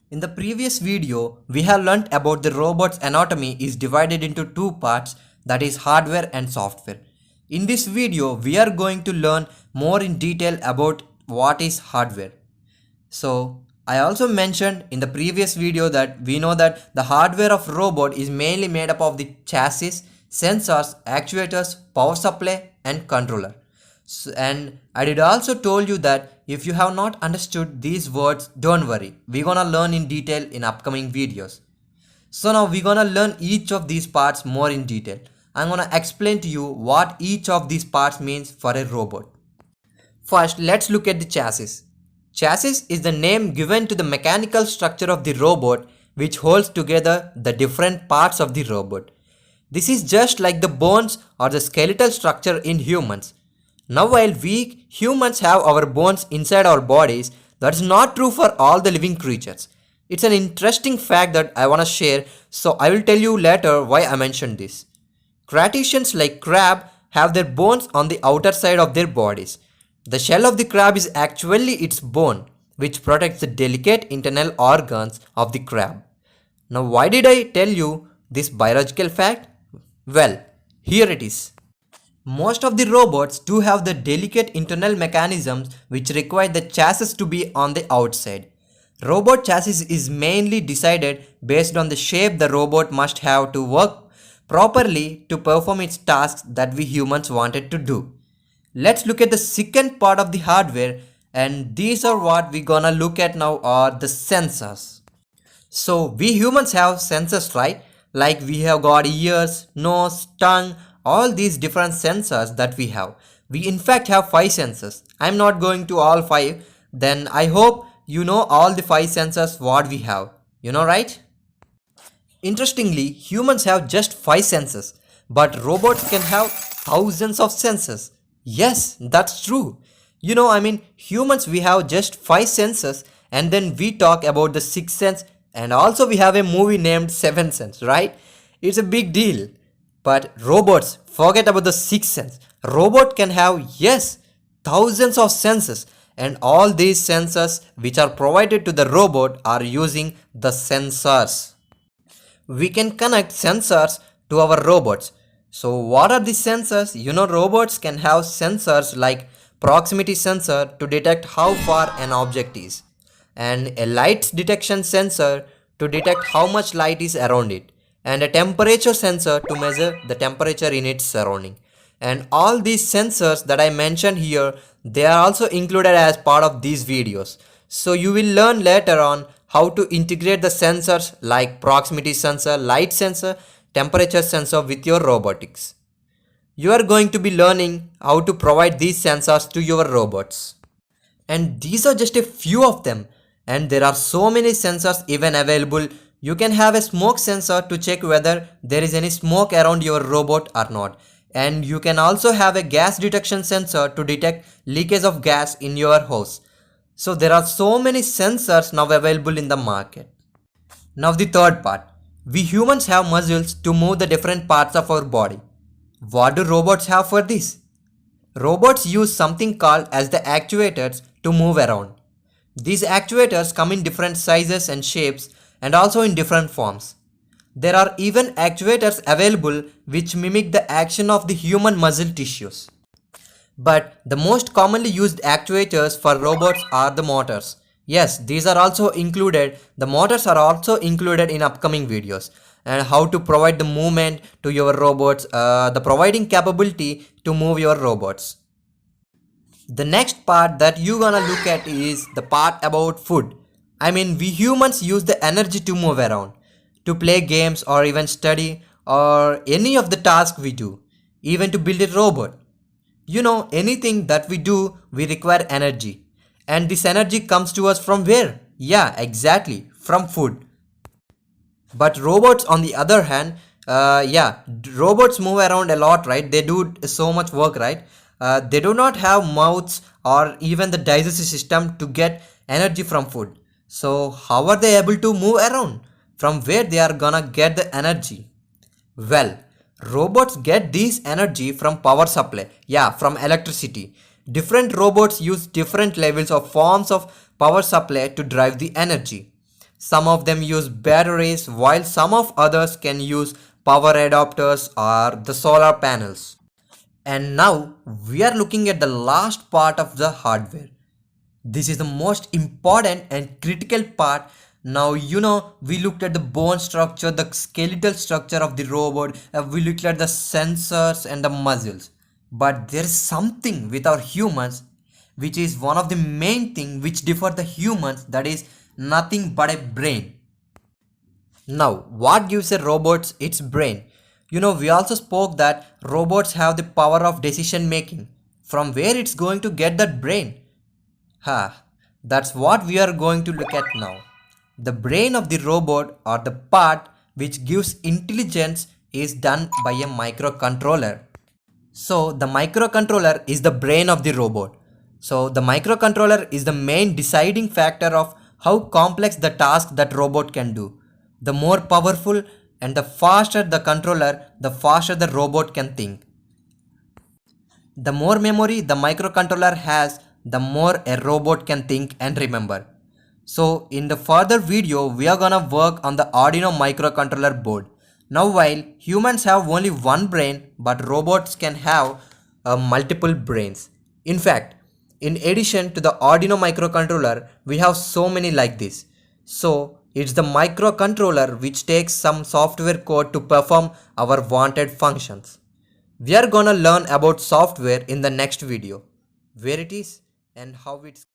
In the previous video, we have learnt about the robot's anatomy is divided into two parts, that is hardware and software. In this video, we are going to learn more in detail about what is hardware. So, I also mentioned in the previous video that we know that the hardware of robot is mainly made up of the chassis, sensors, actuators, power supply and controller. And I did also told you that if you have not understood these words, don't worry. We're gonna learn in detail in upcoming videos. So now we're gonna learn each of these parts more in detail. I'm gonna explain to you what each of these parts means for a robot. First, let's look at the chassis. Chassis is the name given to the mechanical structure of the robot which holds together the different parts of the robot. This is just like the bones or the skeletal structure in humans. Now while we humans have our bones inside our bodies, that is not true for all the living creatures. It's an interesting fact that I want to share, so I will tell you later why I mentioned this. Crustaceans like crab have their bones on the outer side of their bodies. The shell of the crab is actually its bone, which protects the delicate internal organs of the crab. Now why did I tell you this biological fact? Well, here it is. Most of the robots do have the delicate internal mechanisms which require the chassis to be on the outside. Robot chassis is mainly decided based on the shape the robot must have to work properly to perform its tasks that we humans wanted to do. Let's look at the second part of the hardware, and these are what we're gonna look at now are the sensors. So we humans have sensors, right? Like we have got ears, nose, tongue, all these different sensors that we have. We in fact have 5 sensors. I'm not going to all 5. Then I hope you know all the 5 sensors what we have. You know, right? Interestingly, humans have just 5 sensors, but robots can have thousands of sensors. Yes, that's true. Humans we have just 5 sensors, and then we talk about the 6th sense, and also we have a movie named 7th sense, right? It's a big deal. But robots, forget about the 6th sense. Robot can have, yes, thousands of sensors, and all these sensors which are provided to the robot are using the sensors. We can connect sensors to our robots. So what are the sensors? Robots can have sensors like proximity sensor to detect how far an object is, and a light detection sensor to detect how much light is around it, and a temperature sensor to measure the temperature in its surrounding. And all these sensors that I mentioned here, they are also included as part of these videos. So you will learn later on how to integrate the sensors like proximity sensor, light sensor, temperature sensor with your robotics. You are going to be learning how to provide these sensors to your robots. And these are just a few of them. And there are so many sensors even available. You can have a smoke sensor to check whether there is any smoke around your robot or not. And you can also have a gas detection sensor to detect leakage of gas in your house. So there are so many sensors now available in the market. Now the third part. We humans have muscles to move the different parts of our body. What do robots have for this? Robots use something called as the actuators to move around. These actuators come in different sizes and shapes and also in different forms. There are even actuators available which mimic the action of the human muscle tissues. But the most commonly used actuators for robots are the motors. Yes, these are also included. The motors are also included in upcoming videos, and how to provide the movement to your robots, the providing capability to move your robots. The next part that you're gonna look at is the part about food. We humans use the energy to move around, to play games or even study or any of the tasks we do, even to build a robot. Anything that we do, we require energy. And this energy comes to us from where? Yeah, exactly, from food. But robots on the other hand, robots move around a lot, right? They do so much work, right? They do not have mouths or even the digestive system to get energy from food. So how are they able to move around? From where they are gonna get the energy? Well, robots get this energy from power supply, from electricity. Different robots use different levels of forms of power supply to drive the energy. Some of them use batteries while some of others can use power adapters or the solar panels. And now we are looking at the last part of the hardware. This is the most important and critical part. Now, we looked at the bone structure, the skeletal structure of the robot, we looked at the sensors and the muscles. But there is something with our humans which is one of the main thing which differ the humans, that is nothing but a brain. Now, what gives a robot its brain? We also spoke that robots have the power of decision making. From where it's going to get that brain? That's what we are going to look at now. The brain of the robot, or the part which gives intelligence, is done by a microcontroller. So the microcontroller is the brain of the robot. So the microcontroller is the main deciding factor of how complex the task that robot can do. The more powerful and the faster the controller, the faster the robot can think. The more memory the microcontroller has, the more a robot can think and remember. So in the further video, we are gonna work on the Arduino microcontroller board. Now while humans have only one brain, but robots can have multiple brains. In fact, in addition to the Arduino microcontroller, we have so many like this. So it's the microcontroller which takes some software code to perform our wanted functions. We are gonna learn about software in the next video, where it is and how it's